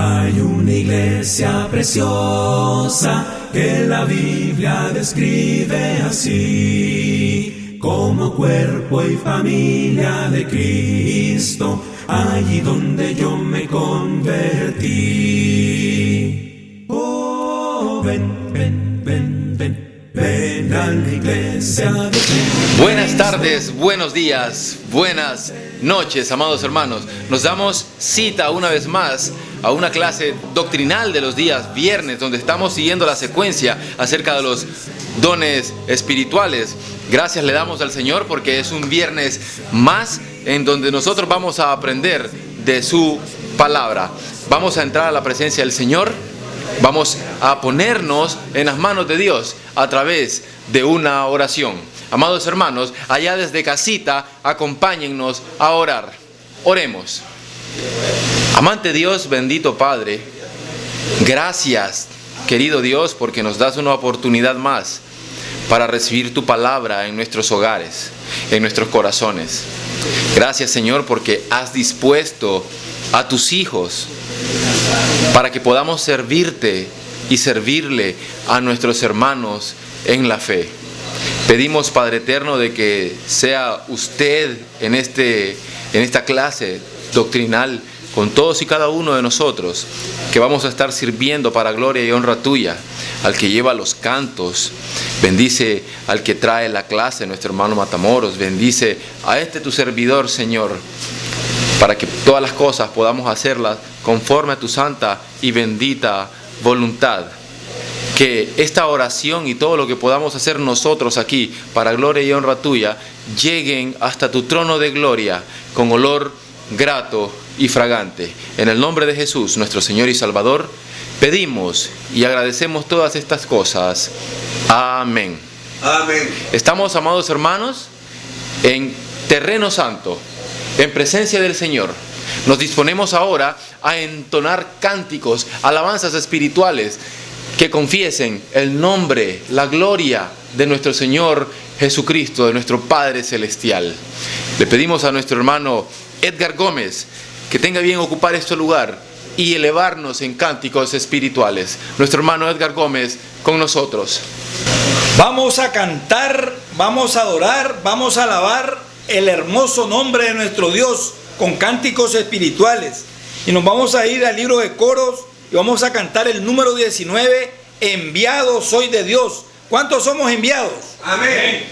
Hay una iglesia preciosa que la Biblia describe así, como cuerpo y familia de Cristo, allí donde yo me convertí. Oh, ven, ven, ven, ven, ven a la iglesia de Cristo. Buenas tardes, buenos días, buenas noches, amados hermanos. Nos damos cita una vez más a una clase doctrinal de los días viernes, donde estamos siguiendo la secuencia acerca de los dones espirituales. Gracias le damos al Señor porque es un viernes más en donde nosotros vamos a aprender de su palabra. Vamos a entrar a la presencia del Señor, vamos a ponernos en las manos de Dios a través de una oración. Amados hermanos, allá desde casita, acompáñennos a orar. Oremos. Amante Dios, bendito Padre, gracias, querido Dios, porque nos das una oportunidad más para recibir tu palabra en nuestros hogares, en nuestros corazones. Gracias, Señor, porque has dispuesto a tus hijos para que podamos servirte y servirle a nuestros hermanos en la fe. Pedimos, Padre eterno, de que sea usted en esta clase doctrinal con todos y cada uno de nosotros, que vamos a estar sirviendo para gloria y honra tuya, al que lleva los cantos. Bendice al que trae la clase, nuestro hermano Matamoros. Bendice a tu servidor, Señor, para que todas las cosas podamos hacerlas conforme a tu santa y bendita voluntad. Que esta oración y todo lo que podamos hacer nosotros aquí para gloria y honra tuya lleguen hasta tu trono de gloria con olor grato y fragante. En el nombre de Jesús, nuestro Señor y Salvador, pedimos y agradecemos todas estas cosas. Amén. Amén. Estamos, amados hermanos, en terreno santo, en presencia del Señor. Nos disponemos ahora a entonar cánticos, alabanzas espirituales que confiesen el nombre, la gloria de nuestro Señor Jesucristo, de nuestro Padre Celestial. Le pedimos a nuestro hermano Edgar Gómez que tenga bien ocupar este lugar y elevarnos en cánticos espirituales. Nuestro hermano Edgar Gómez con nosotros. Vamos a cantar, vamos a adorar, vamos a alabar el hermoso nombre de nuestro Dios con cánticos espirituales. Y nos vamos a ir al libro de Coros y vamos a cantar el número 19, Enviado soy de Dios. ¿Cuántos somos enviados? Amén.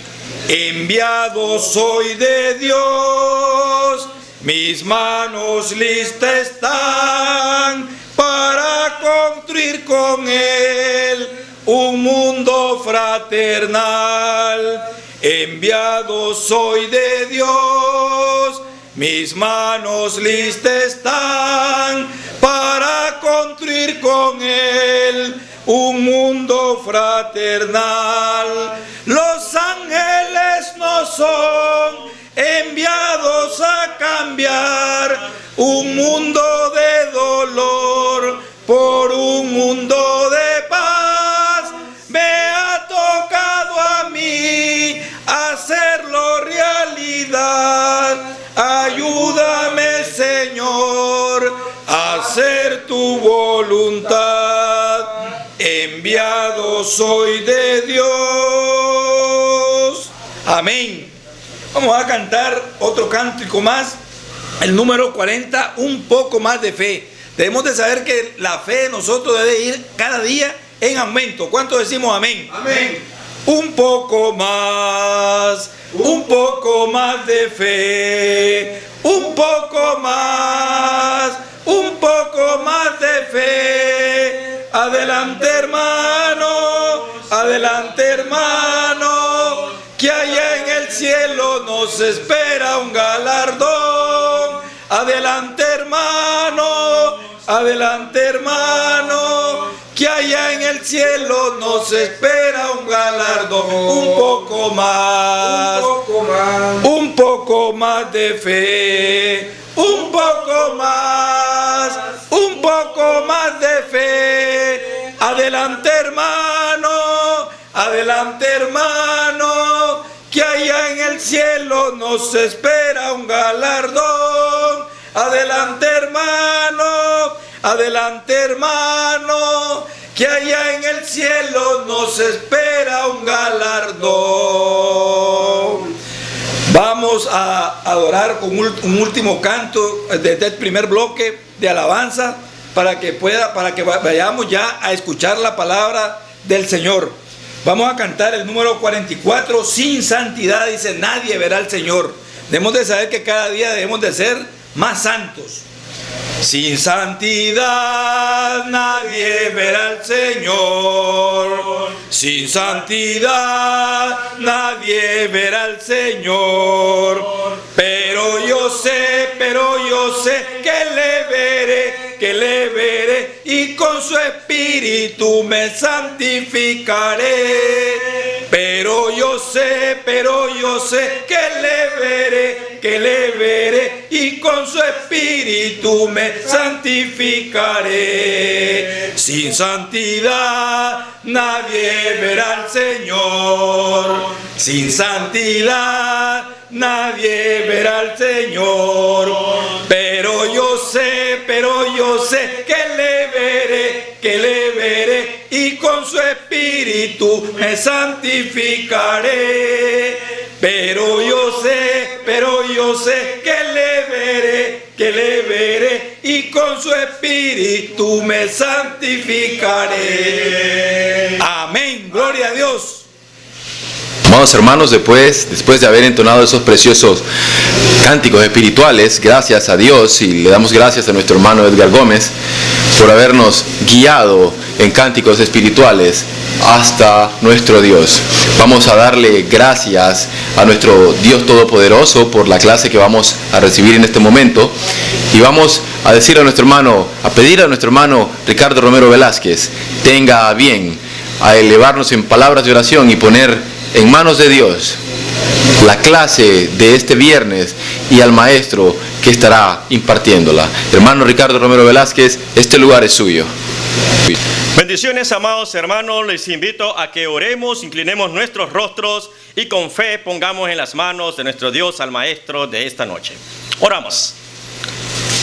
Enviado soy de Dios, mis manos listas están para construir con Él un mundo fraternal. Enviado soy de Dios, mis manos listas están para construir con Él un mundo fraternal. Los ángeles no son enviados a cambiar un mundo de dolor por un mundo de paz. Me ha tocado a mí hacerlo realidad. Ayúdame, Señor, a hacer tu voluntad. Enviado soy de Dios. Amén. Vamos a cantar otro cántico más, el número 40, un poco más de fe. Debemos de saber que la fe de nosotros debe ir cada día en aumento. ¿Cuántos decimos amén? Amén. Un poco más de fe, un poco más de fe. Adelante, hermano, que allá en el cielo nos espera un galardón. Adelante, hermano, que allá en el cielo nos espera un galardón. Un poco más de fe, un poco más de fe. Adelante, hermano, que allá en el cielo nos espera un galardón. Adelante, Adelante, hermano, que allá en el cielo nos espera un galardón. Vamos a adorar con un último canto desde el primer bloque de alabanza para que vayamos ya a escuchar la palabra del Señor. Vamos a cantar el número 44, sin santidad, dice, nadie verá al Señor. Debemos de saber que cada día debemos de ser más santos. Sin santidad nadie verá al Señor. Sin santidad nadie verá al Señor. Pero yo sé que le veré y con su espíritu me santificaré. Pero yo sé que le veré y con su espíritu me santificaré. Sin santidad nadie verá al Señor. Sin santidad nadie verá al Señor. Pero yo sé que le veré y con su espíritu me santificaré. Pero yo sé que le veré y con su espíritu me santificaré. Amén, gloria a Dios. Amados hermanos, después de haber entonado esos preciosos cánticos espirituales, gracias a Dios, y le damos gracias a nuestro hermano Edgar Gómez por habernos guiado en cánticos espirituales hasta nuestro Dios. Vamos a darle gracias a nuestro Dios Todopoderoso por la clase que vamos a recibir en este momento, y vamos a decir a pedir a nuestro hermano Ricardo Romero Velázquez tenga a bien a elevarnos en palabras de oración y poner en manos de Dios la clase de este viernes y al maestro que estará impartiéndola. Hermano Ricardo Romero Velázquez, este lugar es suyo. Bendiciones, amados hermanos, les invito a que oremos, inclinemos nuestros rostros y con fe pongamos en las manos de nuestro Dios al maestro de esta noche. Oramos.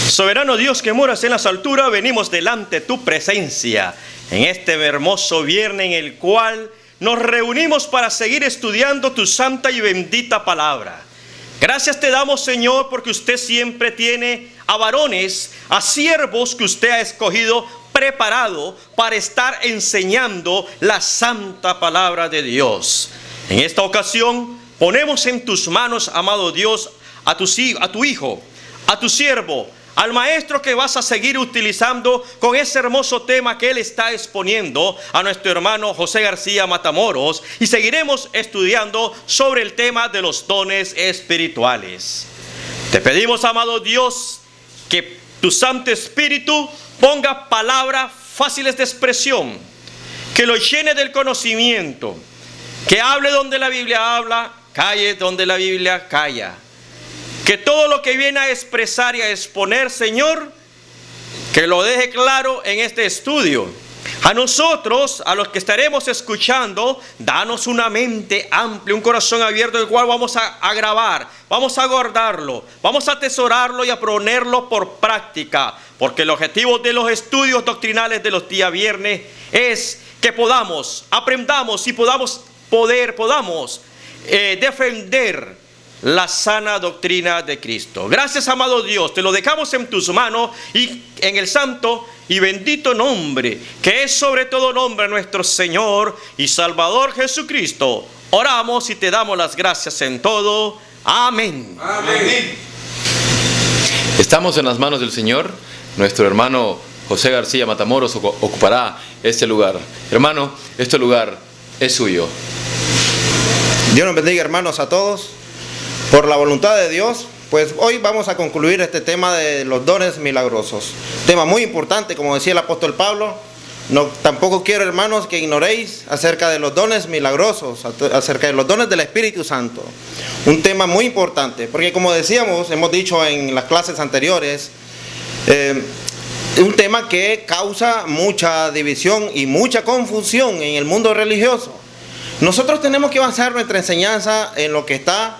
Soberano Dios que moras en las alturas, venimos delante de tu presencia en este hermoso viernes en el cual nos reunimos para seguir estudiando tu santa y bendita palabra. Gracias te damos, Señor, porque usted siempre tiene a varones, a siervos que usted ha escogido, preparado para estar enseñando la santa palabra de Dios. En esta ocasión ponemos en tus manos, amado Dios, a tu hijo, a tu siervo, al maestro que vas a seguir utilizando con ese hermoso tema que él está exponiendo, a nuestro hermano José García Matamoros, y seguiremos estudiando sobre el tema de los dones espirituales. Te pedimos, amado Dios, que tu Santo Espíritu ponga palabras fáciles de expresión, que lo llene del conocimiento, que hable donde la Biblia habla, calle donde la Biblia calla. Que todo lo que viene a expresar y a exponer, Señor, que lo deje claro en este estudio. A nosotros, a los que estaremos escuchando, danos una mente amplia, un corazón abierto, el cual vamos a grabar, vamos a guardarlo, vamos a atesorarlo y a ponerlo por práctica. Porque el objetivo de los estudios doctrinales de los días viernes es que aprendamos y podamos defender la sana doctrina de Cristo. Gracias, amado Dios, te lo dejamos en tus manos y en el santo y bendito nombre, que es sobre todo nombre, nuestro Señor y Salvador Jesucristo. Oramos y te damos las gracias en todo. Amén. Amén. Estamos en las manos del Señor. Nuestro hermano José García Matamoros ocupará este lugar. Hermano, este lugar es suyo. Dios nos bendiga, hermanos, a todos. Por la voluntad de Dios, pues hoy vamos a concluir este tema de los dones milagrosos. Tema muy importante, como decía el apóstol Pablo. Tampoco quiero, hermanos, que ignoréis acerca de los dones milagrosos, acerca de los dones del Espíritu Santo. Un tema muy importante, porque como decíamos, hemos dicho en las clases anteriores, un tema que causa mucha división y mucha confusión en el mundo religioso. Nosotros tenemos que basar nuestra enseñanza en lo que está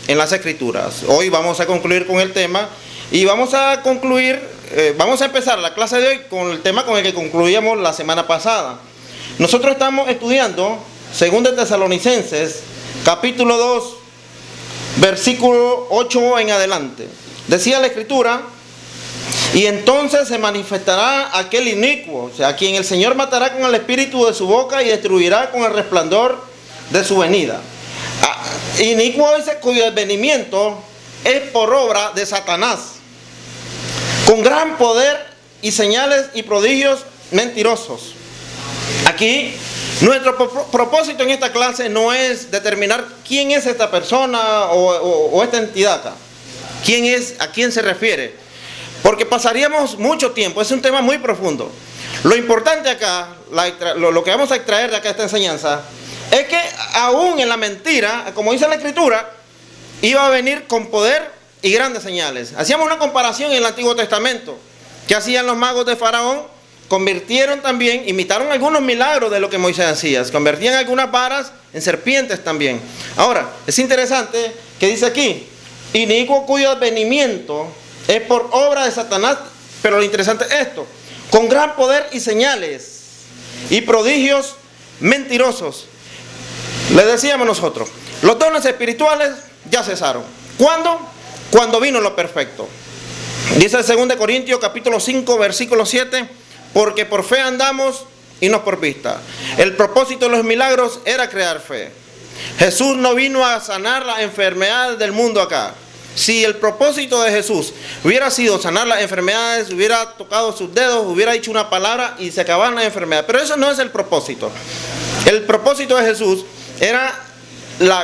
en las Escrituras. Hoy vamos a concluir con el tema y vamos a concluir vamos a empezar la clase de hoy con el tema con el que concluíamos la semana pasada. Nosotros estamos estudiando 2 Tesalonicenses, capítulo 2, versículo 8 en adelante. Decía la Escritura: y entonces se manifestará aquel inicuo, o sea, a quien el Señor matará con el espíritu de su boca y destruirá con el resplandor de su venida. Inicuo dice cuyo advenimiento es por obra de Satanás, con gran poder y señales y prodigios mentirosos. Aquí nuestro propósito en esta clase no es determinar quién es esta persona o esta entidad acá. ¿Quién es? ¿A quién se refiere? Porque pasaríamos mucho tiempo, es un tema muy profundo. Lo importante acá, lo que vamos a extraer de acá esta enseñanza, es que aún en la mentira, como dice la Escritura, iba a venir con poder y grandes señales. Hacíamos una comparación en el Antiguo Testamento. ¿Qué hacían los magos de Faraón? Convirtieron también, imitaron algunos milagros de lo que Moisés hacía. Convertían algunas varas en serpientes también. Ahora, es interesante que dice aquí: inicuo cuyo advenimiento es por obra de Satanás, pero lo interesante es esto: con gran poder y señales y prodigios mentirosos. Les decíamos nosotros, los dones espirituales ya cesaron. ¿Cuándo? Cuando vino lo perfecto. Dice el 2 Corintios capítulo 5 versículo 7: porque por fe andamos y no por vista. El propósito de los milagros era crear fe. Jesús no vino a sanar las enfermedades del mundo acá. Si el propósito de Jesús hubiera sido sanar las enfermedades, hubiera tocado sus dedos, hubiera dicho una palabra y se acababan las enfermedades. Pero eso no es el propósito. El propósito de Jesús era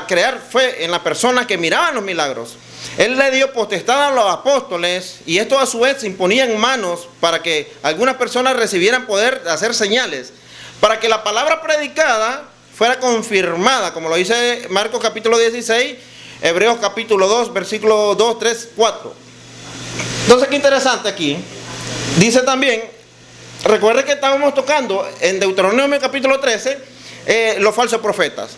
crear fe en la persona que miraban los milagros. Él le dio potestad a los apóstoles, y esto a su vez se imponía en manos para que algunas personas recibieran poder de hacer señales, para que la palabra predicada fuera confirmada, como lo dice Marcos capítulo 16, Hebreos capítulo 2, versículo 2, 3, 4. Entonces, qué interesante aquí. Dice también, recuerde que estábamos tocando en Deuteronomio capítulo 13, los falsos profetas.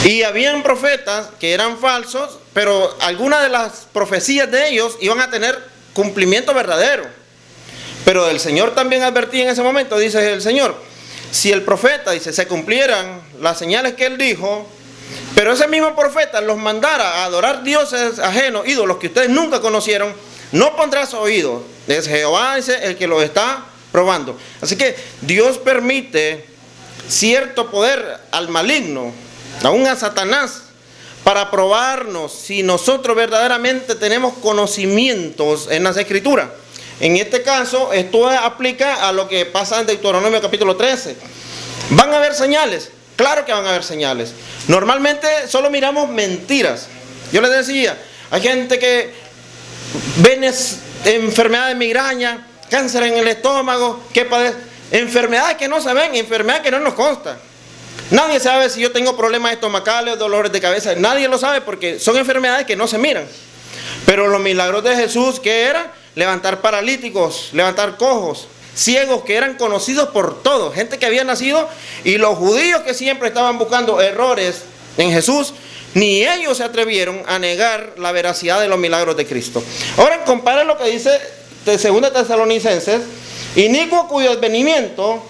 Y habían profetas que eran falsos, pero algunas de las profecías de ellos iban a tener cumplimiento verdadero. Pero el Señor también advertía en ese momento, dice el Señor, si el profeta, dice, se cumplieran las señales que él dijo, pero ese mismo profeta los mandara a adorar dioses ajenos, ídolos que ustedes nunca conocieron, no pondrá su oído. Es Jehová, dice, el que lo está probando. Así que Dios permite cierto poder al maligno, aún a Satanás, para probarnos si nosotros verdaderamente tenemos conocimientos en las Escrituras. En este caso, esto aplica a lo que pasa en Deuteronomio capítulo 13. ¿Van a haber señales? Claro que van a haber señales. Normalmente solo miramos mentiras. Yo les decía, hay gente que ven enfermedad de migraña, cáncer en el estómago, que padece enfermedades que no se ven, enfermedades que no nos constan. Nadie sabe si yo tengo problemas estomacales, dolores de cabeza. Nadie lo sabe porque son enfermedades que no se miran. Pero los milagros de Jesús, ¿qué era? Levantar paralíticos, levantar cojos, ciegos que eran conocidos por todos. Gente que había nacido, y los judíos que siempre estaban buscando errores en Jesús, ni ellos se atrevieron a negar la veracidad de los milagros de Cristo. Ahora comparen lo que dice de 2 Tesalonicenses: inicuo cuyo advenimiento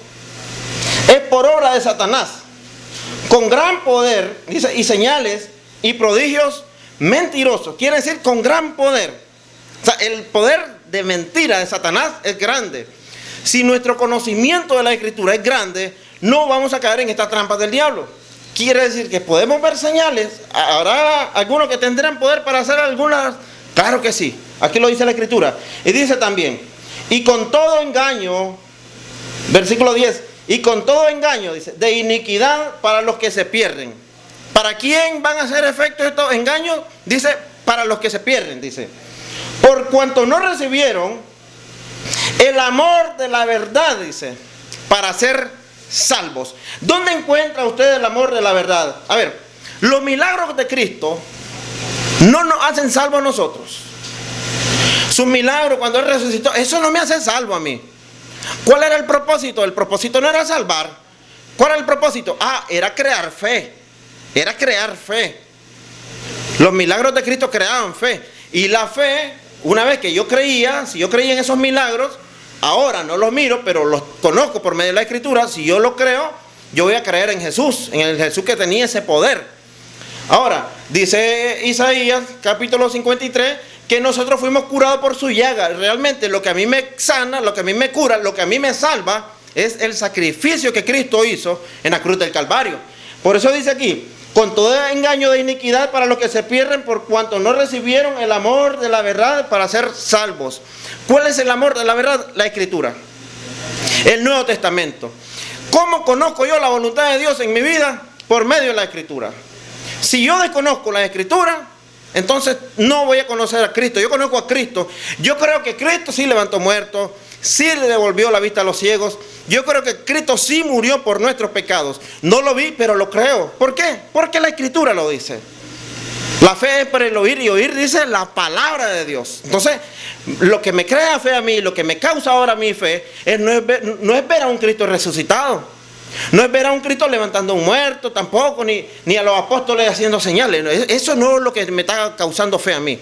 es por obra de Satanás, con gran poder, dice, y señales y prodigios mentirosos. Quiere decir con gran poder. O sea, el poder de mentira de Satanás es grande. Si nuestro conocimiento de la Escritura es grande, no vamos a caer en estas trampas del diablo. Quiere decir que podemos ver señales. ¿Habrá algunos que tendrán poder para hacer algunas? Claro que sí. Aquí lo dice la Escritura. Y dice también, y con todo engaño, versículo 10, y con todo engaño, dice, de iniquidad para los que se pierden. ¿Para quién van a hacer efecto estos engaños? Dice, para los que se pierden, dice. Por cuanto no recibieron el amor de la verdad, dice, para ser salvos. ¿Dónde encuentra usted el amor de la verdad? A ver, los milagros de Cristo no nos hacen salvos a nosotros. Sus milagros cuando Él resucitó, eso no me hace salvo a mí. ¿Cuál era el propósito? El propósito no era salvar. ¿Cuál era el propósito? Era crear fe. Era crear fe. Los milagros de Cristo creaban fe. Y la fe una vez que yo creía, si yo creía en esos milagros, ahora no los miro, pero los conozco por medio de la Escritura. Si yo lo creo, yo voy a creer en Jesús, en el Jesús que tenía ese poder. Ahora, dice Isaías, capítulo 53, que nosotros fuimos curados por su llaga. Realmente lo que a mí me sana, lo que a mí me cura, lo que a mí me salva, es el sacrificio que Cristo hizo en la cruz del Calvario. Por eso dice aquí, con todo engaño de iniquidad para los que se pierden por cuanto no recibieron el amor de la verdad para ser salvos. ¿Cuál es el amor de la verdad? La Escritura, el Nuevo Testamento. ¿Cómo conozco yo la voluntad de Dios en mi vida? Por medio de la Escritura. Si yo desconozco la Escritura, entonces no voy a conocer a Cristo. Yo conozco a Cristo. Yo creo que Cristo sí levantó muertos, sí le devolvió la vista a los ciegos. Yo creo que Cristo sí murió por nuestros pecados. No lo vi, pero lo creo. ¿Por qué? Porque la Escritura lo dice. La fe es por el oír, y oír dice la palabra de Dios. Entonces, lo que me crea fe a mí, lo que me causa ahora mi fe, no es ver a un Cristo resucitado. No es ver a un Cristo levantando un muerto tampoco, ni a los apóstoles haciendo señales. Eso no es lo que me está causando fe a mí.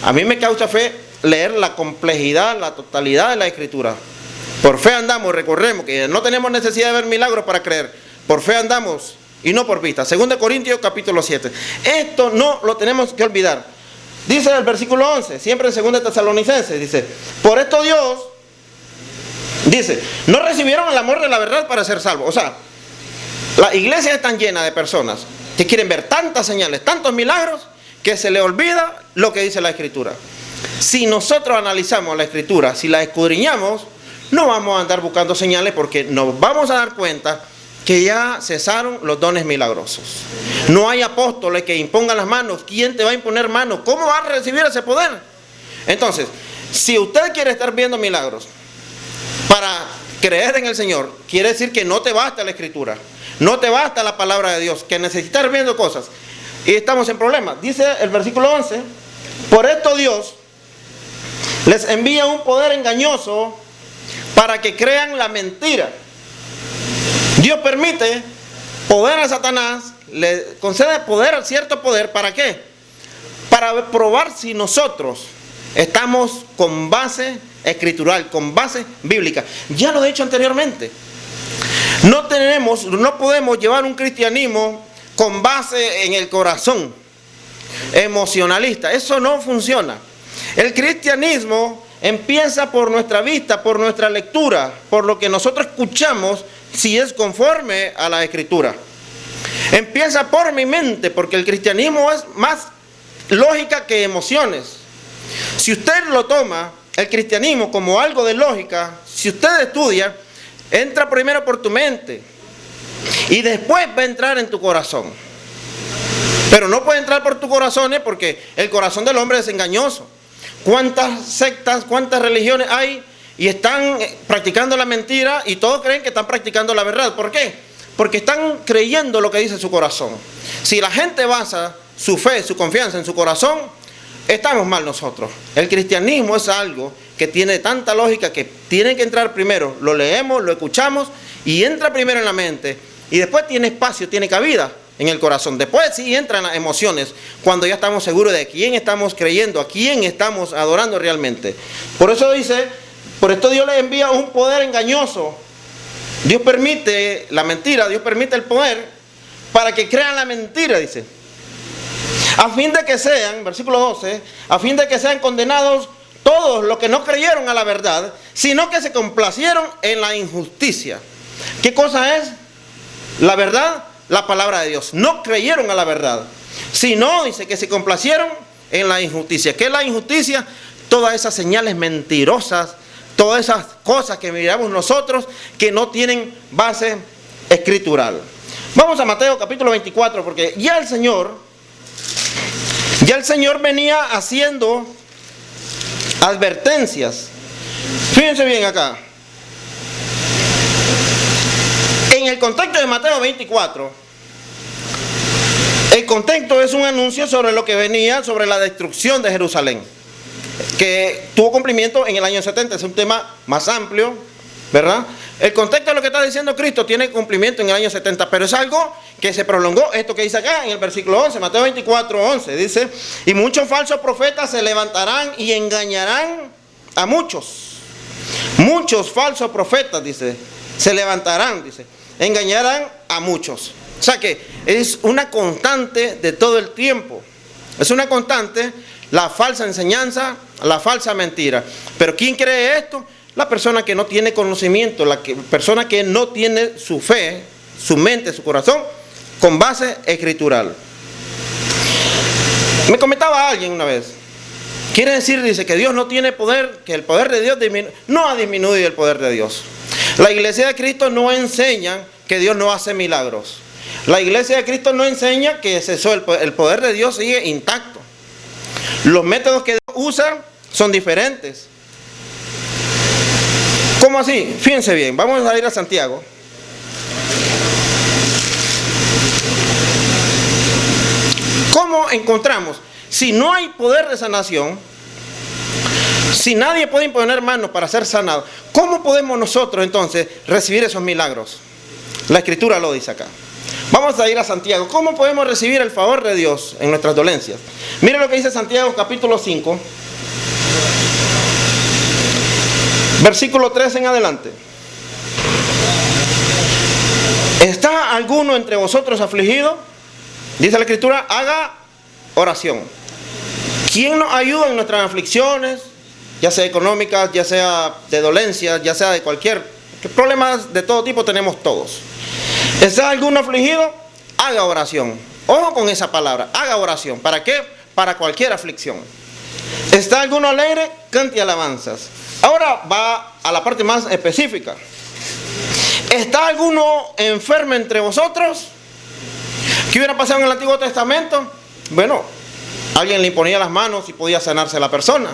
A mí me causa fe leer la complejidad, la totalidad de la Escritura. Por fe andamos, recorremos, que no tenemos necesidad de ver milagros para creer. Por fe andamos y no por vista. 2 Corintios capítulo 7. Esto no lo tenemos que olvidar. Dice el versículo 11, siempre en 2 Tesalonicenses, dice, por esto Dios... Dice, no recibieron el amor de la verdad para ser salvos. O sea, la iglesia es tan llena de personas que quieren ver tantas señales, tantos milagros, que se le olvida lo que dice la Escritura. Si nosotros analizamos la Escritura, si la escudriñamos, no vamos a andar buscando señales, porque nos vamos a dar cuenta que ya cesaron los dones milagrosos. No hay apóstoles que impongan las manos. ¿Quién te va a imponer manos? ¿Cómo va a recibir ese poder? Entonces, si usted quiere estar viendo milagros para creer en el Señor, quiere decir que no te basta la Escritura, no te basta la palabra de Dios, que necesitas estar viendo cosas. Y estamos en problemas. Dice el versículo 11, por esto Dios les envía un poder engañoso para que crean la mentira. Dios permite poder a Satanás, le concede poder, cierto poder, ¿para qué? Para probar si nosotros estamos con base escritural, con base bíblica. Ya lo he dicho anteriormente. No podemos llevar un cristianismo con base en el corazón, emocionalista. Eso no funciona. El cristianismo empieza por nuestra vista, por nuestra lectura, por lo que nosotros escuchamos, si es conforme a la Escritura. Empieza por mi mente, porque el cristianismo es más lógica que emociones. Si usted lo toma, el cristianismo, como algo de lógica, si usted estudia, entra primero por tu mente y después va a entrar en tu corazón. Pero no puede entrar por tu corazón, porque el corazón del hombre es engañoso. ¿Cuántas sectas, cuántas religiones hay y están practicando la mentira y todos creen que están practicando la verdad? ¿Por qué? Porque están creyendo lo que dice su corazón. Si la gente basa su fe, su confianza en su corazón, estamos mal nosotros. El cristianismo es algo que tiene tanta lógica que tiene que entrar primero. Lo leemos, lo escuchamos y entra primero en la mente. Y después tiene espacio, tiene cabida en el corazón. Después sí entran las emociones, cuando ya estamos seguros de quién estamos creyendo, a quién estamos adorando realmente. Por eso dice, por esto Dios les envía un poder engañoso. Dios permite la mentira, Dios permite el poder para que crean la mentira, dice. A fin de que sean, versículo 12, a fin de que sean condenados todos los que no creyeron a la verdad, sino que se complacieron en la injusticia. ¿Qué cosa es la verdad? La palabra de Dios. No creyeron a la verdad, sino, dice, que se complacieron en la injusticia. ¿Qué es la injusticia? Todas esas señales mentirosas, todas esas cosas que miramos nosotros que no tienen base escritural. Vamos a Mateo capítulo 24, porque ya el Señor venía haciendo advertencias. Fíjense bien acá. En el contexto de Mateo 24, el contexto es un anuncio sobre lo que venía, sobre la destrucción de Jerusalén, que tuvo cumplimiento en el año 70. Es un tema más amplio, ¿verdad? El contexto de lo que está diciendo Cristo tiene cumplimiento en el año 70, pero es algo que se prolongó. Esto que dice acá en el versículo 11, Mateo 24, 11, dice: y muchos falsos profetas se levantarán y engañarán a muchos. Muchos falsos profetas, dice, se levantarán, dice, engañarán a muchos. O sea que es una constante de todo el tiempo. Es una constante la falsa enseñanza, la falsa mentira. Pero ¿quién cree esto? La persona que no tiene conocimiento, la persona que no tiene su fe, su mente, su corazón, con base escritural. Me comentaba alguien una vez, quiere decir, dice, que Dios no tiene poder, que el poder de Dios no ha disminuido el poder de Dios. La iglesia de Cristo no enseña que Dios no hace milagros. La iglesia de Cristo no enseña que cesó el poder de Dios, sigue intacto. Los métodos que Dios usa son diferentes. ¿Cómo así? Fíjense bien, vamos a ir a Santiago. ¿Cómo encontramos? Si no hay poder de sanación, si nadie puede imponer manos para ser sanado, ¿cómo podemos nosotros entonces recibir esos milagros? La Escritura lo dice acá. Vamos a ir a Santiago. ¿Cómo podemos recibir el favor de Dios en nuestras dolencias? Mire lo que dice Santiago capítulo 5. Versículo 3 en adelante. ¿Está alguno entre vosotros afligido? Dice la Escritura, haga oración. ¿Quién nos ayuda en nuestras aflicciones? Ya sea económicas, ya sea de dolencias, ya sea de cualquier problemas de todo tipo, tenemos todos. ¿Está alguno afligido? Haga oración. Ojo con esa palabra, haga oración. ¿Para qué? Para cualquier aflicción. ¿Está alguno alegre? Cante alabanzas. Ahora va a la parte más específica. ¿Está alguno enfermo entre vosotros? ¿Qué hubiera pasado en el Antiguo Testamento? Bueno, alguien le imponía las manos y podía sanarse la persona.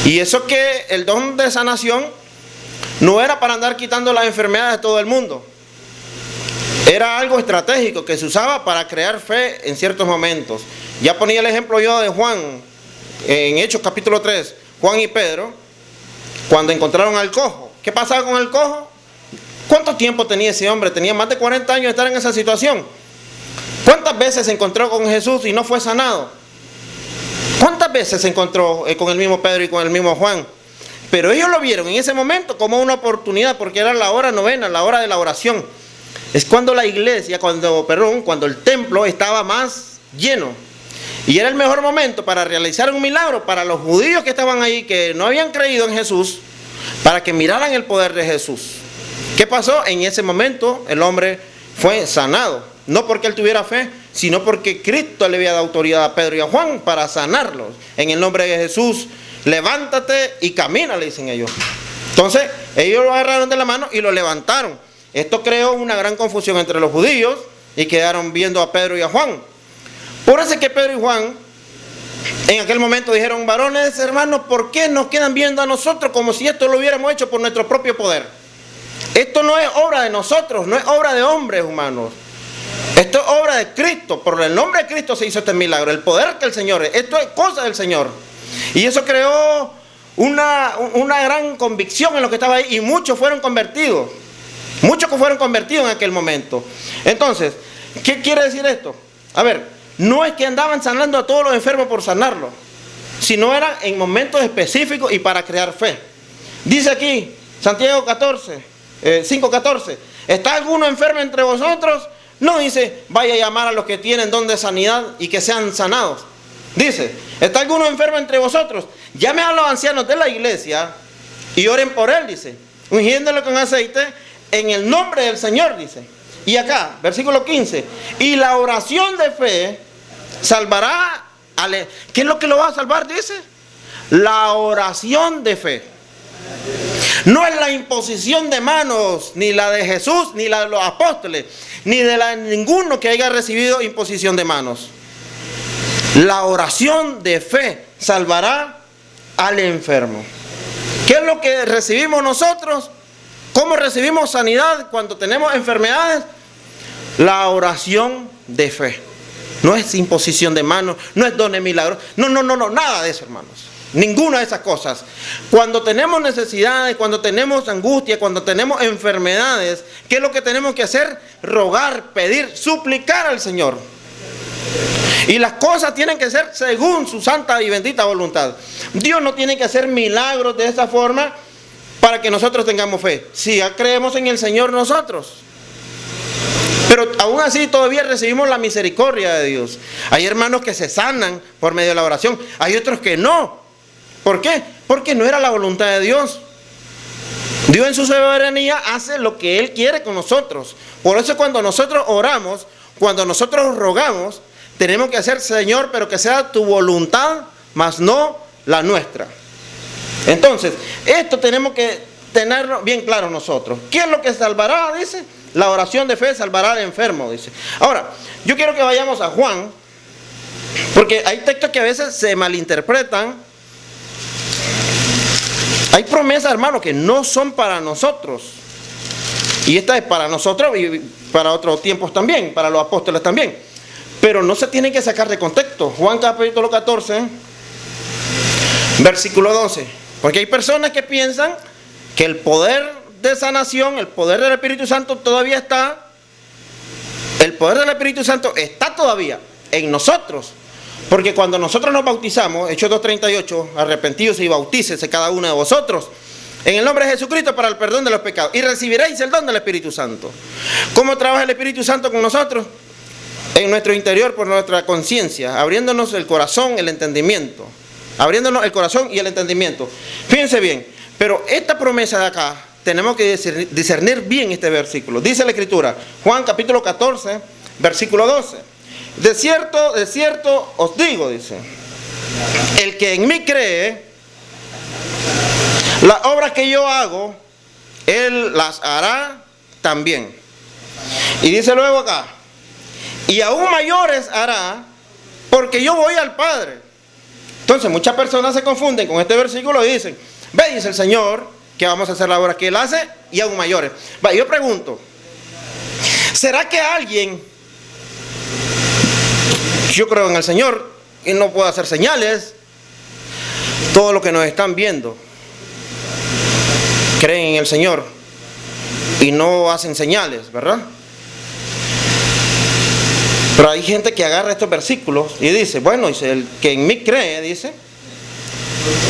Y eso que el don de sanación no era para andar quitando las enfermedades de todo el mundo. Era algo estratégico que se usaba para crear fe en ciertos momentos. Ya ponía el ejemplo yo de Juan, en Hechos capítulo 3, Juan y Pedro, cuando encontraron al cojo. ¿Qué pasaba con el cojo? ¿Cuánto tiempo tenía ese hombre? Tenía más de 40 años de estar en esa situación. ¿Cuántas veces se encontró con Jesús y no fue sanado? ¿Cuántas veces se encontró con el mismo Pedro y con el mismo Juan? Pero ellos lo vieron en ese momento como una oportunidad, porque era la hora novena, la hora de la oración. Es cuando la iglesia, cuando el templo estaba más lleno. Y era el mejor momento para realizar un milagro para los judíos que estaban ahí, que no habían creído en Jesús, para que miraran el poder de Jesús. ¿Qué pasó? En ese momento el hombre fue sanado. No porque él tuviera fe, sino porque Cristo le había dado autoridad a Pedro y a Juan para sanarlos. En el nombre de Jesús, levántate y camina, le dicen ellos. Entonces, ellos lo agarraron de la mano y lo levantaron. Esto creó una gran confusión entre los judíos y quedaron viendo a Pedro y a Juan. Por eso es que Pedro y Juan en aquel momento dijeron: varones, hermanos, ¿por qué nos quedan viendo a nosotros como si esto lo hubiéramos hecho por nuestro propio poder? Esto no es obra de nosotros, no es obra de hombres humanos. Esto es obra de Cristo. Por el nombre de Cristo se hizo este milagro. El poder que el Señor es. Esto es cosa del Señor. Y eso creó una gran convicción en lo que estaba ahí. Y muchos fueron convertidos. Muchos que fueron convertidos en aquel momento. Entonces, ¿qué quiere decir esto? A ver, no es que andaban sanando a todos los enfermos por sanarlos, sino eran en momentos específicos y para crear fe. Dice aquí, Santiago 5:14, ¿está alguno enfermo entre vosotros? No dice, vaya a llamar a los que tienen don de sanidad y que sean sanados. Dice, ¿está alguno enfermo entre vosotros? Llame a los ancianos de la iglesia y oren por él, dice, ungiéndolo con aceite en el nombre del Señor, dice. Y acá, versículo 15, y la oración de fe salvará. ¿Qué es lo que lo va a salvar? Dice, la oración de fe. No es la imposición de manos, ni la de Jesús, ni la de los apóstoles, ni de ninguno que haya recibido imposición de manos. La oración de fe salvará al enfermo. ¿Qué es lo que recibimos nosotros? ¿Cómo recibimos sanidad cuando tenemos enfermedades? La oración de fe. No es imposición de manos, no es don de milagros. No, nada de eso, hermanos. Ninguna de esas cosas. Cuando tenemos necesidades, cuando tenemos angustia, cuando tenemos enfermedades, ¿qué es lo que tenemos que hacer? Rogar, pedir, suplicar al Señor. Y las cosas tienen que ser según su santa y bendita voluntad. Dios no tiene que hacer milagros de esa forma para que nosotros tengamos fe. Sí, ya creemos en el Señor nosotros. Pero aún así todavía recibimos la misericordia de Dios. Hay hermanos que se sanan por medio de la oración. Hay otros que no. ¿Por qué? Porque no era la voluntad de Dios. Dios en su soberanía hace lo que Él quiere con nosotros. Por eso cuando nosotros oramos, cuando nosotros rogamos, tenemos que hacer, Señor, pero que sea tu voluntad, mas no la nuestra. Entonces, esto tenemos que tenerlo bien claro nosotros. ¿Qué es lo que salvará? Dice, la oración de fe salvará al enfermo, dice. Ahora, yo quiero que vayamos a Juan, porque hay textos que a veces se malinterpretan. Hay promesas, hermanos, que no son para nosotros. Y esta es para nosotros y para otros tiempos también, para los apóstoles también. Pero no se tienen que sacar de contexto. Juan capítulo 14, versículo 12. Porque hay personas que piensan que el poder de sanación, el poder del Espíritu Santo todavía está. El poder del Espíritu Santo está todavía en nosotros. Porque cuando nosotros nos bautizamos, Hechos 2:38, arrepentidos y bautícese cada uno de vosotros en el nombre de Jesucristo para el perdón de los pecados y recibiréis el don del Espíritu Santo. ¿Cómo trabaja el Espíritu Santo con nosotros? En nuestro interior, por nuestra conciencia, abriéndonos el corazón, el entendimiento. Abriéndonos el corazón y el entendimiento. Fíjense bien, pero esta promesa de acá, tenemos que discernir bien este versículo. Dice la Escritura, Juan capítulo 14, versículo 12. De cierto os digo, dice, el que en mí cree, las obras que yo hago, él las hará también. Y dice luego acá, y aún mayores hará, porque yo voy al Padre. Entonces muchas personas se confunden con este versículo y dicen, ve, dice el Señor, que vamos a hacer las obras que Él hace y aún mayores. Yo pregunto, ¿será que alguien... Yo creo en el Señor y no puedo hacer señales? Todos los que nos están viendo creen en el Señor y no hacen señales, ¿verdad? Pero hay gente que agarra estos versículos y dice, bueno, dice, el que en mí cree, dice,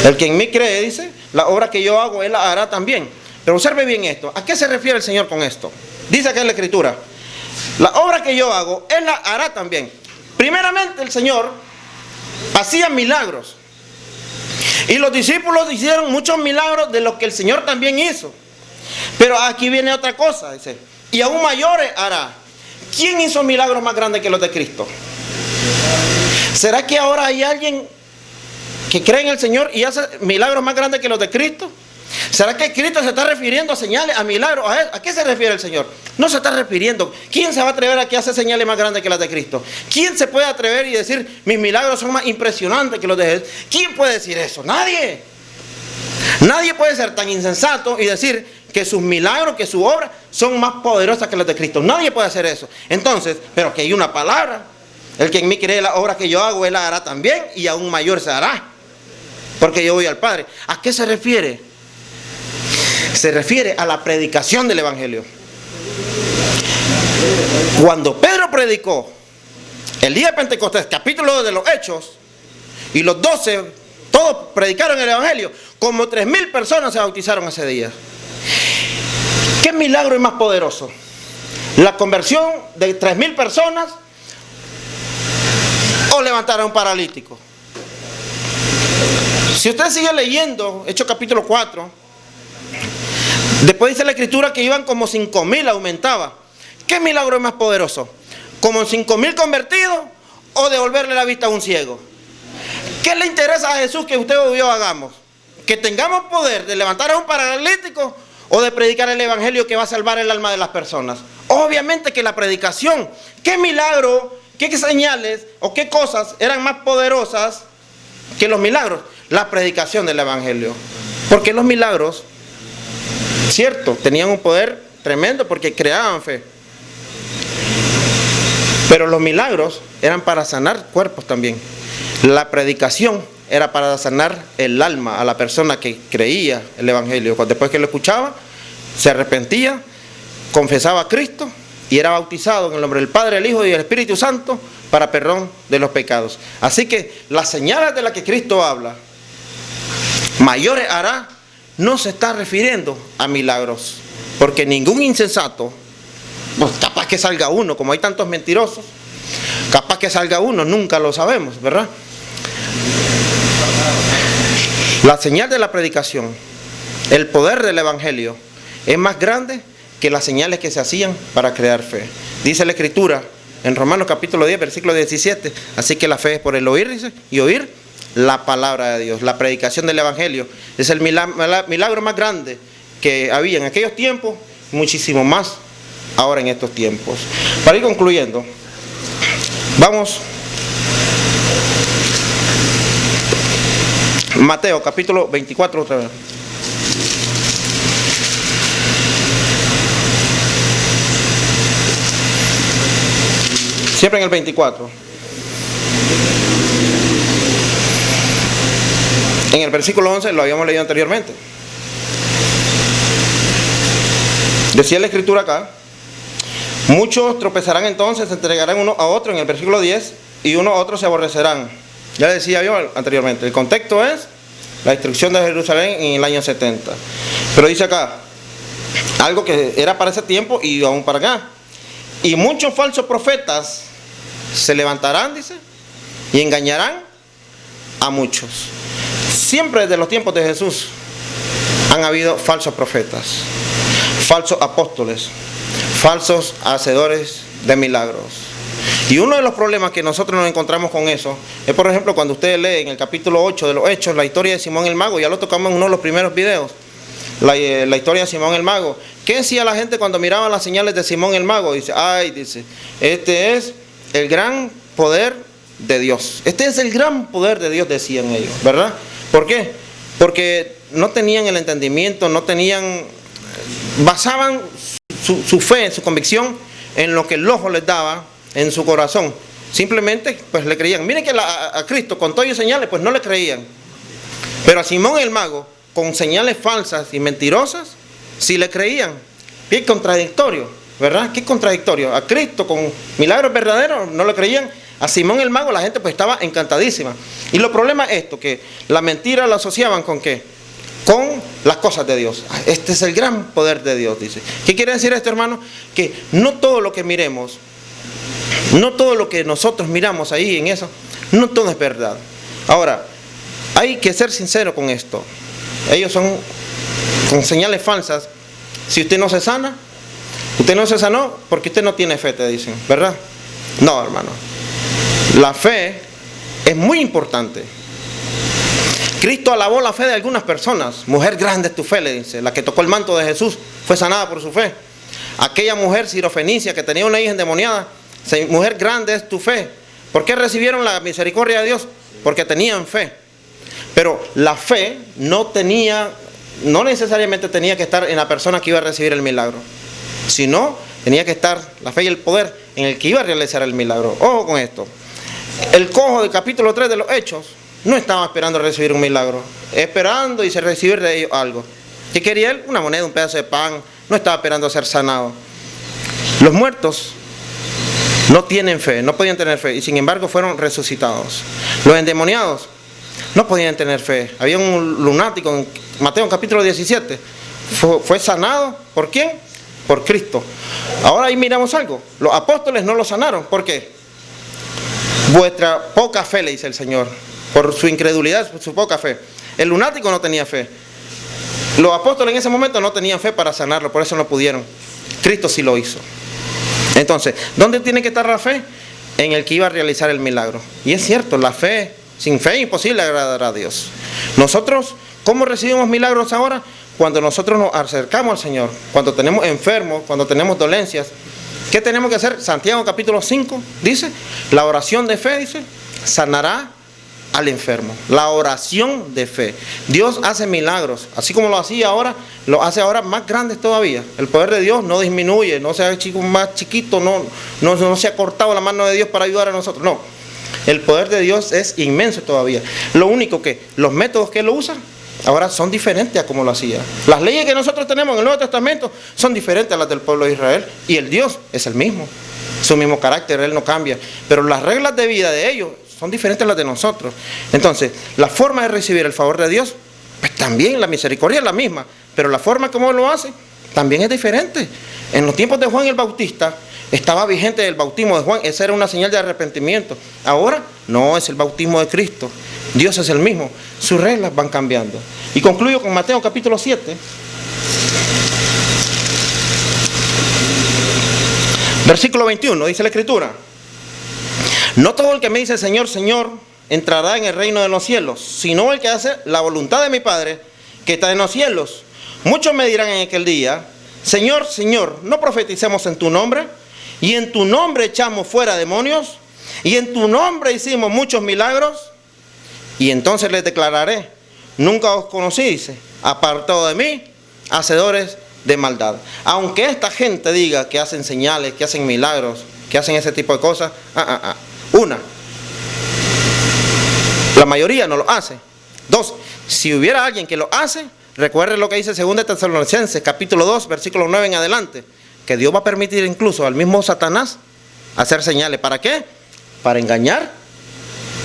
el que en mí cree, dice, la obra que yo hago, Él la hará también. Pero observe bien esto, ¿a qué se refiere el Señor con esto? Dice acá en la Escritura, la obra que yo hago, Él la hará también. Primeramente el Señor hacía milagros. Y los discípulos hicieron muchos milagros de los que el Señor también hizo. Pero aquí viene otra cosa, dice, y aún mayores hará. ¿Quién hizo milagros más grandes que los de Cristo? ¿Será que ahora hay alguien que cree en el Señor y hace milagros más grandes que los de Cristo? ¿Será que Cristo se está refiriendo a señales, a milagros? ¿A qué se refiere el Señor? No se está refiriendo. ¿Quién se va a atrever a que hace señales más grandes que las de Cristo? ¿Quién se puede atrever y decir, mis milagros son más impresionantes que los de Jesús? ¿Quién puede decir eso? Nadie. Nadie puede ser tan insensato y decir que sus milagros, que su obra son más poderosas que las de Cristo. Nadie puede hacer eso. Entonces, pero que hay una palabra. El que en mí cree la obra que yo hago, Él la hará también y aún mayor se hará. Porque yo voy al Padre. ¿A qué se refiere? Se refiere a la predicación del Evangelio. Cuando Pedro predicó el día de Pentecostés, capítulo de los Hechos, y los 12, todos predicaron el Evangelio, como 3,000 personas se bautizaron ese día. ¿Qué milagro es más poderoso? ¿La conversión de 3,000 personas o levantar a un paralítico? Si usted sigue leyendo Hechos capítulo 4, después dice la Escritura que iban como 5,000, aumentaba. ¿Qué milagro es más poderoso? ¿Como 5,000 convertidos o devolverle la vista a un ciego? ¿Qué le interesa a Jesús que usted o yo hagamos? ¿Que tengamos poder de levantar a un paralítico o de predicar el Evangelio que va a salvar el alma de las personas? Obviamente que la predicación. ¿Qué milagro, qué señales o qué cosas eran más poderosas que los milagros? La predicación del Evangelio. Porque los milagros, cierto, tenían un poder tremendo porque creaban fe. Pero los milagros eran para sanar cuerpos también. La predicación era para sanar el alma a la persona que creía el Evangelio. Después que lo escuchaba, se arrepentía, confesaba a Cristo y era bautizado en el nombre del Padre, del Hijo y del Espíritu Santo para perdón de los pecados. Así que las señales de las que Cristo habla, mayores hará, no se está refiriendo a milagros, porque ningún insensato, pues capaz que salga uno, como hay tantos mentirosos, capaz que salga uno, nunca lo sabemos, ¿verdad? La señal de la predicación, el poder del Evangelio, es más grande que las señales que se hacían para crear fe. Dice la Escritura en Romanos capítulo 10, versículo 17, así que la fe es por el oír, dice, y oír la palabra de Dios. La predicación del Evangelio es el milagro más grande que había en aquellos tiempos, muchísimo más ahora en estos tiempos. Para ir concluyendo, vamos Mateo capítulo 24 otra vez. Siempre en el 24. En el versículo 11 lo habíamos leído anteriormente. Decía la Escritura acá: muchos tropezarán entonces, se entregarán uno a otro, en el versículo 10, y uno a otro se aborrecerán. Ya le decía yo anteriormente, el contexto es la destrucción de Jerusalén en el año 70. Pero dice acá, algo que era para ese tiempo y aún para acá. Y muchos falsos profetas se levantarán, dice, y engañarán a muchos. Siempre desde los tiempos de Jesús han habido falsos profetas, falsos apóstoles, falsos hacedores de milagros. Y uno de los problemas que nosotros nos encontramos con eso es, por ejemplo, cuando ustedes leen el capítulo 8 de los Hechos, la historia de Simón el Mago. Ya lo tocamos en uno de los primeros videos, la historia de Simón el Mago. ¿Qué decía la gente cuando miraba las señales de Simón el Mago? Dice, ay, dice, este es el gran poder de Dios. Este es el gran poder de Dios, decían ellos, ¿verdad? ¿Por qué? Porque no tenían el entendimiento, no tenían, basaban su fe, su convicción en lo que el ojo les daba en su corazón. Simplemente pues le creían. Miren que a Cristo con todo y señales pues no le creían, pero a Simón el Mago con señales falsas y mentirosas sí le creían. Qué contradictorio, ¿verdad? Qué contradictorio. A Cristo con milagros verdaderos no le creían. A Simón el Mago la gente pues estaba encantadísima. Y lo problema es esto, que la mentira la asociaban ¿con qué? Con las cosas de Dios. Este es el gran poder de Dios, dice. ¿Qué quiere decir esto, hermano? Que no todo lo que miremos, no todo lo que nosotros miramos ahí en eso, no todo es verdad. Ahora, hay que ser sincero con esto. Ellos son con señales falsas. Si usted no se sana, usted no se sanó porque usted no tiene fe, te dicen, ¿verdad? No, hermano. La fe es muy importante. Cristo alabó la fe de algunas personas. Mujer grande es tu fe, le dice. La que tocó el manto de Jesús fue sanada por su fe. Aquella mujer sirofenicia que tenía una hija endemoniada, mujer grande es tu fe. ¿Por qué recibieron la misericordia de Dios? Porque tenían fe. Pero la fe no necesariamente tenía que estar en la persona que iba a recibir el milagro, sino tenía que estar la fe y el poder en el que iba a realizar el milagro. Ojo con esto. El cojo del capítulo 3 de los Hechos no estaba esperando recibir un milagro, esperando y recibir de ellos algo. ¿Qué quería él? Una moneda, un pedazo de pan. No estaba esperando ser sanado. Los muertos no tienen fe, no podían tener fe, y sin embargo fueron resucitados. Los endemoniados no podían tener fe. Había un lunático en Mateo capítulo 17. Fue sanado. ¿Por quién? Por Cristo. Ahora ahí miramos algo. Los apóstoles no lo sanaron. ¿Por qué? Vuestra poca fe, le dice el Señor. Por su incredulidad, por su poca fe. El lunático no tenía fe. Los apóstoles en ese momento no tenían fe para sanarlo, por eso no pudieron. Cristo sí lo hizo. Entonces, ¿dónde tiene que estar la fe? En el que iba a realizar el milagro. Y es cierto, la fe, sin fe es imposible agradar a Dios. Nosotros, ¿cómo recibimos milagros ahora? Cuando nosotros nos acercamos al Señor, cuando tenemos enfermos, cuando tenemos dolencias. ¿Qué tenemos que hacer? Santiago capítulo 5 dice, la oración de fe, dice, sanará al enfermo. La oración de fe. Dios hace milagros, así como lo hacía ahora, lo hace ahora más grandes todavía. El poder de Dios no disminuye, no se hace más chiquito, no se ha cortado la mano de Dios para ayudar a nosotros. No, El poder de Dios es inmenso todavía. Lo único que los métodos que Él usa ahora son diferentes a como lo hacía. Las leyes que nosotros tenemos en el Nuevo Testamento son diferentes a las del pueblo de Israel. Y el Dios es el mismo. Su mismo carácter, Él no cambia. Pero las reglas de vida de ellos son diferentes a las de nosotros. Entonces, la forma de recibir el favor de Dios, pues también la misericordia es la misma. Pero la forma como Él lo hace también es diferente. En los tiempos de Juan el Bautista estaba vigente el bautismo de Juan. Esa era una señal de arrepentimiento. Ahora no, es el bautismo de Cristo. Dios es el mismo. Sus reglas van cambiando. Y concluyo con Mateo capítulo 7. Versículo 21, dice la Escritura: no todo el que me dice Señor, Señor, entrará en el reino de los cielos, sino el que hace la voluntad de mi Padre que está en los cielos. Muchos me dirán en aquel día: Señor, Señor, ¿no profeticemos en tu nombre? Y en tu nombre echamos fuera demonios, y en tu nombre hicimos muchos milagros. Y entonces les declararé: nunca os conocí, dice, apartado de mí, hacedores de maldad. Aunque esta gente diga que hacen señales, que hacen milagros, que hacen ese tipo de cosas, la mayoría no lo hace. Dos, si hubiera alguien que lo hace, recuerde lo que dice 2 Tesalonicenses capítulo 2 versículo 9 en adelante, que Dios va a permitir incluso al mismo Satanás hacer señales. ¿Para qué? Para engañar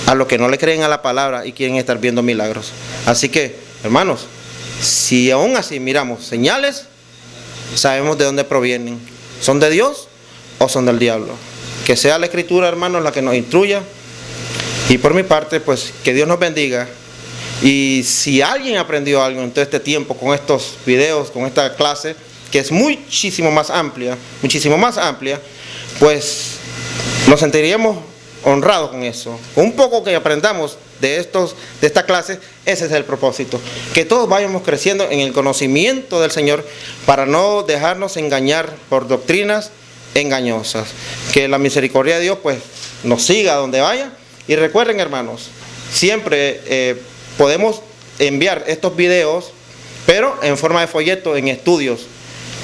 a los que no le creen a la palabra y quieren estar viendo milagros. Así que, hermanos, si aún así miramos señales, sabemos de dónde provienen. ¿Son de Dios o son del diablo? Que sea la Escritura, hermanos, la que nos instruya. Y por mi parte, pues, que Dios nos bendiga. Y si alguien aprendió algo en todo este tiempo con estos videos, con esta clase, que es muchísimo más amplia, pues nos sentiríamos honrados con eso. Con un poco que aprendamos de esta clase, ese es el propósito. Que todos vayamos creciendo en el conocimiento del Señor para no dejarnos engañar por doctrinas engañosas. Que la misericordia de Dios pues nos siga donde vaya. Y recuerden, hermanos, siempre podemos enviar estos videos, pero en forma de folleto, en estudios.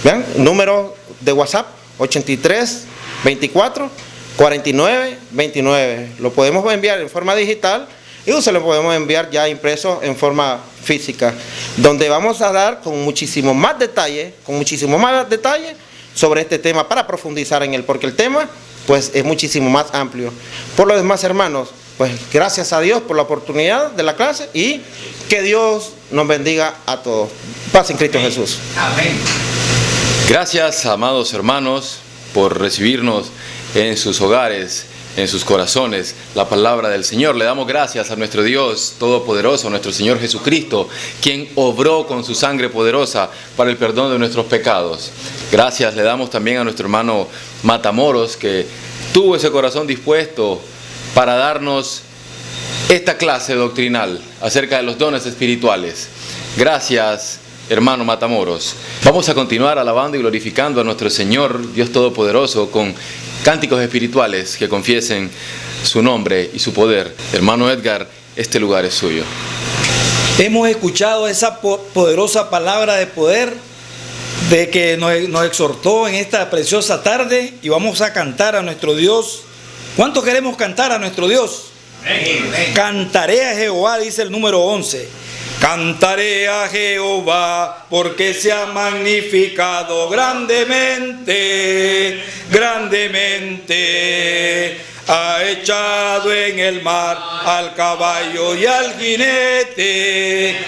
Vean, número de WhatsApp 83 24 49 29. Lo podemos enviar en forma digital y se lo podemos enviar ya impreso en forma física, donde vamos a dar con muchísimo más detalle, sobre este tema para profundizar en él, porque el tema pues es muchísimo más amplio. Por lo demás, hermanos, pues gracias a Dios por la oportunidad de la clase y que Dios nos bendiga a todos. Paz en Cristo Jesús. Amén. Gracias, amados hermanos, por recibirnos en sus hogares, en sus corazones, la palabra del Señor. Le damos gracias a nuestro Dios Todopoderoso, a nuestro Señor Jesucristo, quien obró con su sangre poderosa para el perdón de nuestros pecados. Gracias le damos también a nuestro hermano Matamoros, que tuvo ese corazón dispuesto para darnos esta clase doctrinal acerca de los dones espirituales. Gracias, hermano Matamoros. Vamos a continuar alabando y glorificando a nuestro Señor Dios Todopoderoso con cánticos espirituales que confiesen su nombre y su poder. Hermano Edgar, este lugar es suyo. Hemos escuchado esa poderosa palabra de poder de que nos exhortó en esta preciosa tarde, y vamos a cantar a nuestro Dios. ¿Cuánto queremos cantar a nuestro Dios? Amén. Cantaré a Jehová, dice el número 11. Cantaré a Jehová porque se ha magnificado grandemente, grandemente. Ha echado en el mar al caballo y al jinete,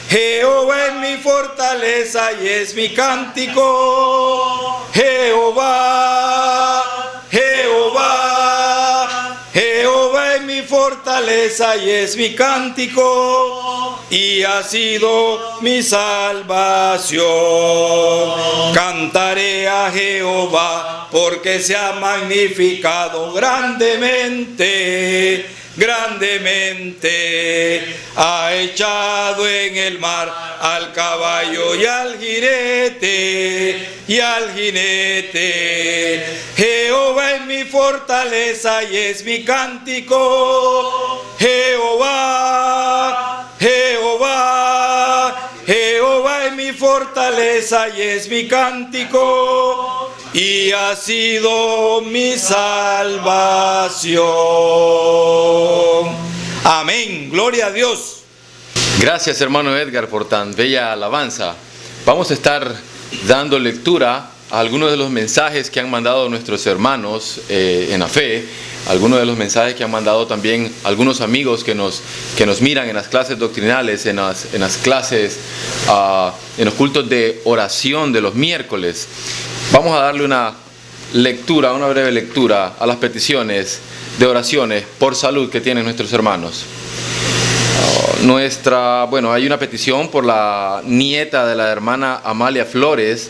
Jehová es mi fortaleza y es mi cántico. Jehová, Jehová, Jehová es mi fortaleza y es mi cántico, y ha sido mi salvación. Cantaré a Jehová porque se ha magnificado grandemente, grandemente. Ha echado en el mar al caballo y al jinete, Jehová es mi fortaleza y es mi cántico. Jehová, Jehová, Jehová es mi fortaleza y es mi cántico, y ha sido mi salvación. Amén, gloria a Dios. Gracias, hermano Edgar, por tan bella alabanza. Vamos a estar dando lectura a algunos de los mensajes que han mandado nuestros hermanos en la fe, algunos de los mensajes que han mandado también algunos amigos que nos miran en las clases doctrinales, en las clases, en los cultos de oración de los miércoles. Vamos a darle una breve lectura a las peticiones de oraciones por salud que tienen nuestros hermanos. Hay una petición por la nieta de la hermana Amalia Flores,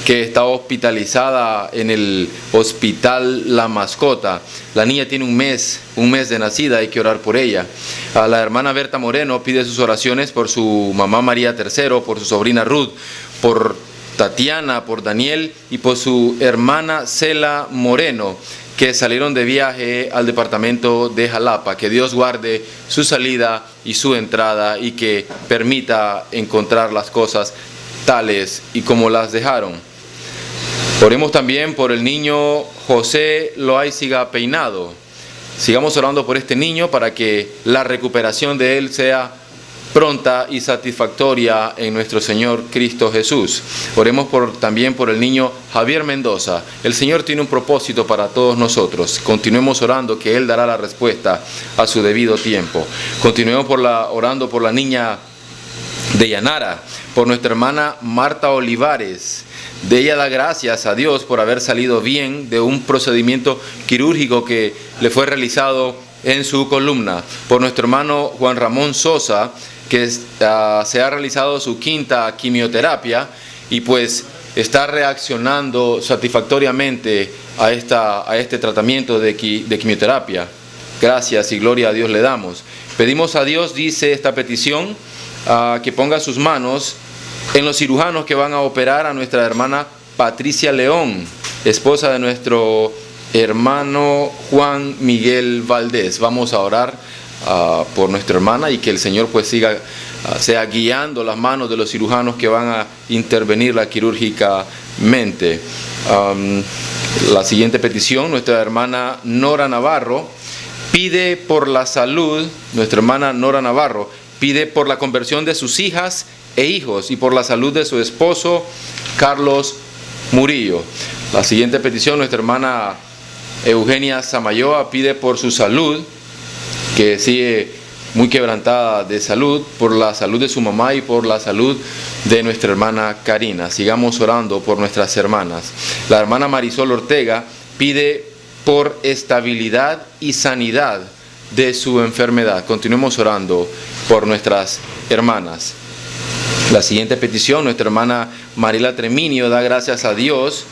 que está hospitalizada en el hospital La Mascota. La niña tiene un mes de nacida, hay que orar por ella. La hermana Berta Moreno pide sus oraciones por su mamá María III, por su sobrina Ruth, por Tatiana, por Daniel y por su hermana Cela Moreno, que salieron de viaje al departamento de Jalapa. Que Dios guarde su salida y su entrada y que permita encontrar las cosas tales y como las dejaron. Oremos también por el niño José Loaiziga Peinado. Sigamos orando por este niño para que la recuperación de él sea pronta y satisfactoria en nuestro Señor Cristo Jesús. Oremos también por el niño Javier Mendoza. El Señor tiene un propósito para todos nosotros. Continuemos orando que Él dará la respuesta a su debido tiempo. Continuemos orando por la niña de Yanara, por nuestra hermana Marta Olivares. De ella da gracias a Dios por haber salido bien de un procedimiento quirúrgico que le fue realizado en su columna. Por nuestro hermano Juan Ramón Sosa, que se ha realizado su 5ª quimioterapia y pues está reaccionando satisfactoriamente a este tratamiento de quimioterapia. Gracias y gloria a Dios le damos. Pedimos a Dios, dice esta petición, que ponga sus manos en los cirujanos que van a operar a nuestra hermana Patricia León, esposa de nuestro hermano Juan Miguel Valdés. Vamos a orar por nuestra hermana y que el Señor pues sea guiando las manos de los cirujanos que van a intervenirla quirúrgicamente. La siguiente petición, nuestra hermana Nora Navarro pide por la salud, nuestra hermana Nora Navarro pide por la conversión de sus hijas e hijos y por la salud de su esposo Carlos Murillo. La siguiente petición, nuestra hermana Eugenia Samayoa pide por su salud, que sigue muy quebrantada de salud, por la salud de su mamá y por la salud de nuestra hermana Karina. Sigamos orando por nuestras hermanas. La hermana Marisol Ortega pide por estabilidad y sanidad de su enfermedad. Continuemos orando por nuestras hermanas. La siguiente petición, nuestra hermana Marila Treminio da gracias a Dios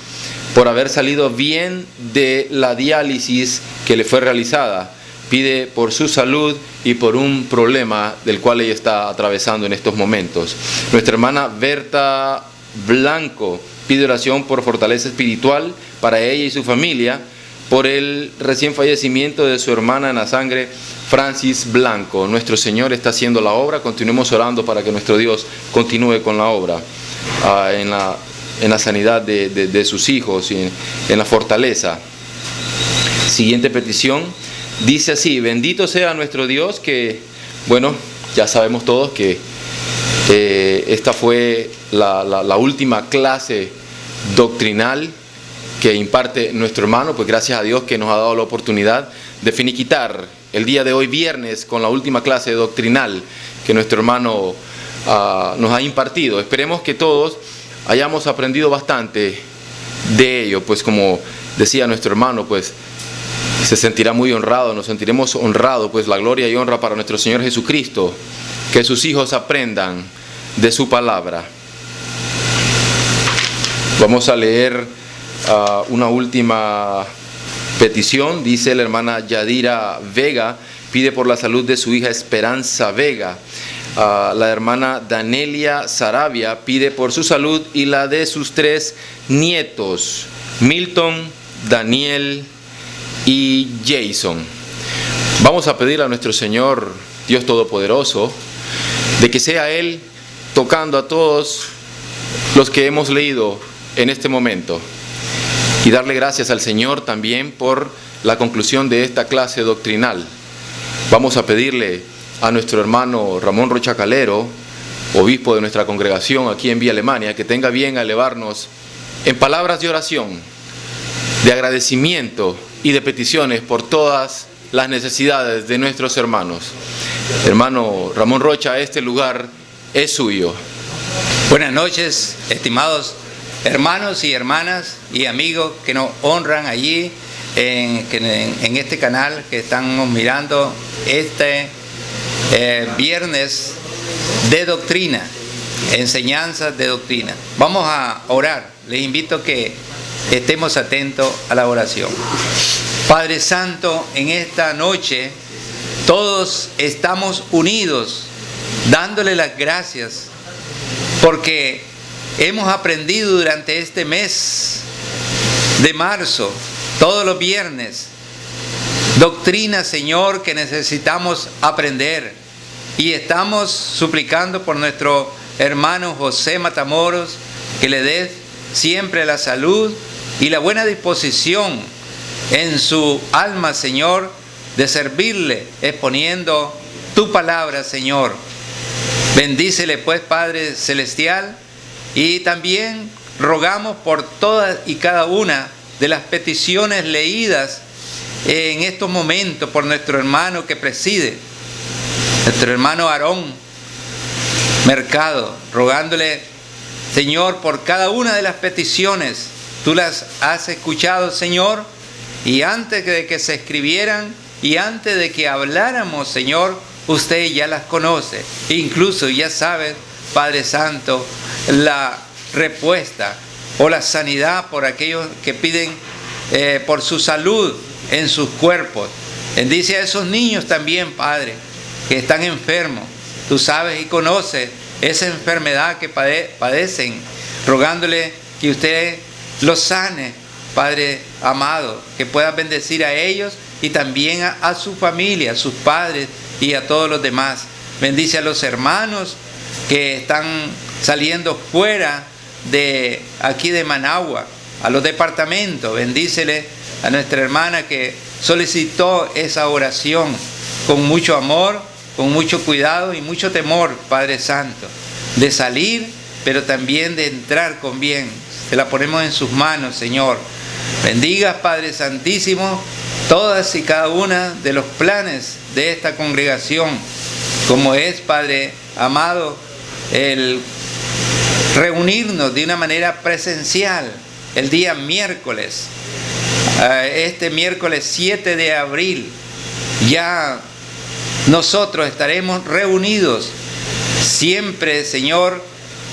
por haber salido bien de la diálisis que le fue realizada. Pide por su salud y por un problema del cual ella está atravesando en estos momentos. Nuestra hermana Berta Blanco pide oración por fortaleza espiritual para ella y su familia, por el recién fallecimiento de su hermana en la sangre, Francis Blanco. Nuestro Señor está haciendo la obra. Continuemos orando para que nuestro Dios continúe con la obra en la sanidad de sus hijos y en la fortaleza. Siguiente petición dice así: bendito sea nuestro Dios, que, bueno, ya sabemos todos que esta fue la última clase doctrinal que imparte nuestro hermano, pues gracias a Dios que nos ha dado la oportunidad de finiquitar el día de hoy, viernes, con la última clase doctrinal que nuestro hermano nos ha impartido. Esperemos que todos hayamos aprendido bastante de ello, pues como decía nuestro hermano, pues se sentirá muy honrado, nos sentiremos honrados, pues la gloria y honra para nuestro Señor Jesucristo, que sus hijos aprendan de su palabra. Vamos a leer una última petición. Dice la hermana Yadira Vega, pide por la salud de su hija Esperanza Vega. La hermana Danelia Saravia pide por su salud y la de sus 3 nietos, Milton, Daniel y Jason. Vamos a pedir a nuestro Señor Dios Todopoderoso de que sea Él tocando a todos los que hemos leído en este momento y darle gracias al Señor también por la conclusión de esta clase doctrinal. Vamos a pedirle a nuestro hermano Ramón Rocha Calero, obispo de nuestra congregación aquí en Vía Alemania, que tenga bien a elevarnos en palabras de oración, de agradecimiento y de peticiones por todas las necesidades de nuestros hermanos. Hermano Ramón Rocha, este lugar es suyo. Buenas noches, estimados hermanos y hermanas y amigos que nos honran allí en este canal que están mirando este viernes de doctrina, enseñanzas de doctrina. Vamos a orar. Les invito a que estemos atentos a la oración. Padre Santo, en esta noche todos estamos unidos dándole las gracias porque hemos aprendido durante este mes de marzo, todos los viernes, doctrina, Señor, que necesitamos aprender. Y estamos suplicando por nuestro hermano José Matamoros, que le dé siempre la salud y la buena disposición en su alma, Señor, de servirle, exponiendo tu palabra, Señor. Bendícele pues, Padre Celestial, y también rogamos por todas y cada una de las peticiones leídas en estos momentos por nuestro hermano que preside, nuestro hermano Aarón Mercado, rogándole, Señor, por cada una de las peticiones. Tú las has escuchado, Señor, y antes de que se escribieran y antes de que habláramos, Señor, usted ya las conoce. Incluso ya sabe, Padre Santo, la respuesta o la sanidad por aquellos que piden por su salud en sus cuerpos. Bendice a esos niños también, Padre, que están enfermos. Tú sabes y conoces esa enfermedad que padecen, rogándole que usted los sane, Padre amado, que pueda bendecir a ellos y también a su familia, a sus padres y a todos los demás. Bendice a los hermanos que están saliendo fuera de aquí de Managua, a los departamentos. Bendícele a nuestra hermana que solicitó esa oración con mucho amor, con mucho cuidado y mucho temor, Padre Santo, de salir, pero también de entrar con bien. Se la ponemos en sus manos, Señor. Bendiga, Padre Santísimo, todas y cada una de los planes de esta congregación, como es, Padre amado, el reunirnos de una manera presencial el día miércoles, este miércoles 7 de abril, ya nosotros estaremos reunidos siempre, Señor,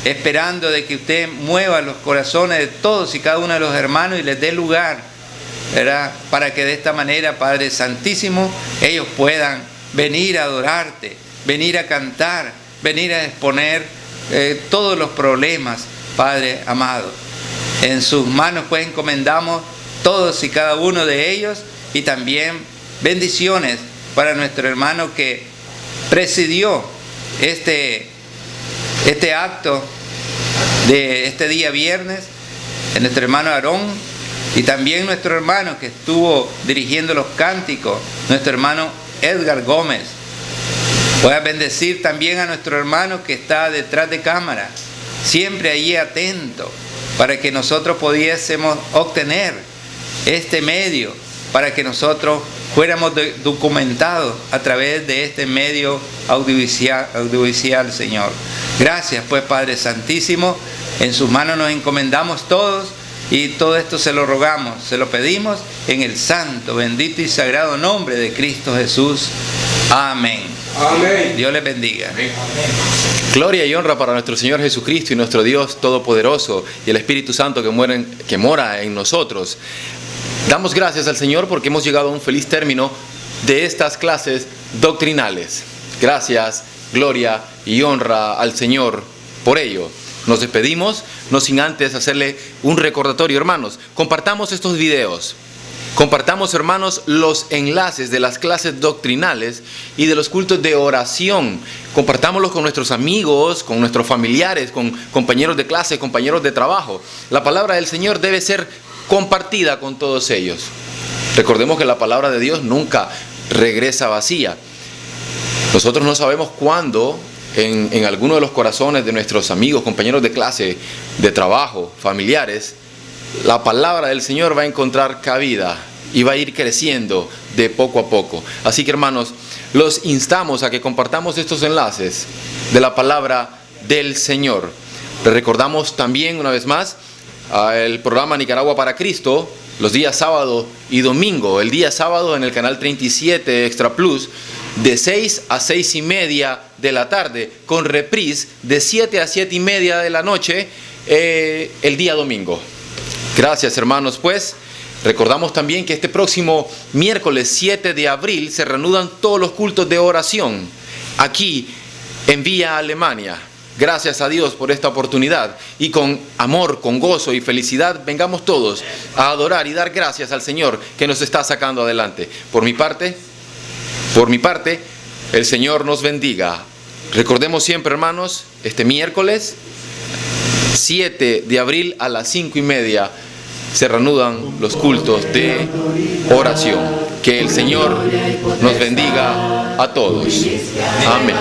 esperando de que usted mueva los corazones de todos y cada uno de los hermanos y les dé lugar, ¿verdad? Para que de esta manera, Padre Santísimo, ellos puedan venir a adorarte, venir a cantar, venir a exponer todos los problemas, Padre amado. En sus manos pues encomendamos todos y cada uno de ellos y también bendiciones para nuestro hermano que presidió este acto de este día viernes, nuestro hermano Aarón, y también nuestro hermano que estuvo dirigiendo los cánticos, nuestro hermano Edgar Gómez. Pueda bendecir también a nuestro hermano que está detrás de cámara, siempre allí atento, para que nosotros pudiésemos obtener este medio, para que nosotros fuéramos documentados a través de este medio audiovisual, Señor. Gracias pues, Padre Santísimo, en sus manos nos encomendamos todos y todo esto se lo rogamos, se lo pedimos en el santo, bendito y sagrado nombre de Cristo Jesús. Amén. Amén. Dios les bendiga. Amén. Gloria y honra para nuestro Señor Jesucristo y nuestro Dios Todopoderoso y el Espíritu Santo que mora en nosotros. Damos gracias al Señor porque hemos llegado a un feliz término de estas clases doctrinales. Gracias, gloria y honra al Señor por ello. Nos despedimos, no sin antes hacerle un recordatorio, hermanos. Compartamos estos videos. Compartamos, hermanos, los enlaces de las clases doctrinales y de los cultos de oración. Compartámoslos con nuestros amigos, con nuestros familiares, con compañeros de clase, compañeros de trabajo. La palabra del Señor debe ser compartida con todos ellos. Recordemos que la palabra de Dios nunca regresa vacía. Nosotros no sabemos cuándo en alguno de los corazones de nuestros amigos, compañeros de clase, de trabajo, familiares, la palabra del Señor va a encontrar cabida y va a ir creciendo de poco a poco. Así que, hermanos, los instamos a que compartamos estos enlaces de la palabra del Señor. Les recordamos también, una vez más, el programa Nicaragua para Cristo, los días sábado y domingo. El día sábado en el canal 37 Extra Plus, de 6 a 6 y media de la tarde, con reprise de 7 a 7 y media de la noche el día domingo. Gracias, hermanos. Pues recordamos también que este próximo miércoles 7 de abril se reanudan todos los cultos de oración aquí en Vía Alemania. Gracias a Dios por esta oportunidad, y con amor, con gozo y felicidad vengamos todos a adorar y dar gracias al Señor que nos está sacando adelante. Por mi parte, el Señor nos bendiga. Recordemos siempre, hermanos, este miércoles 7 de abril a las 5 y media se reanudan los cultos de oración. Que el Señor nos bendiga a todos. Amén.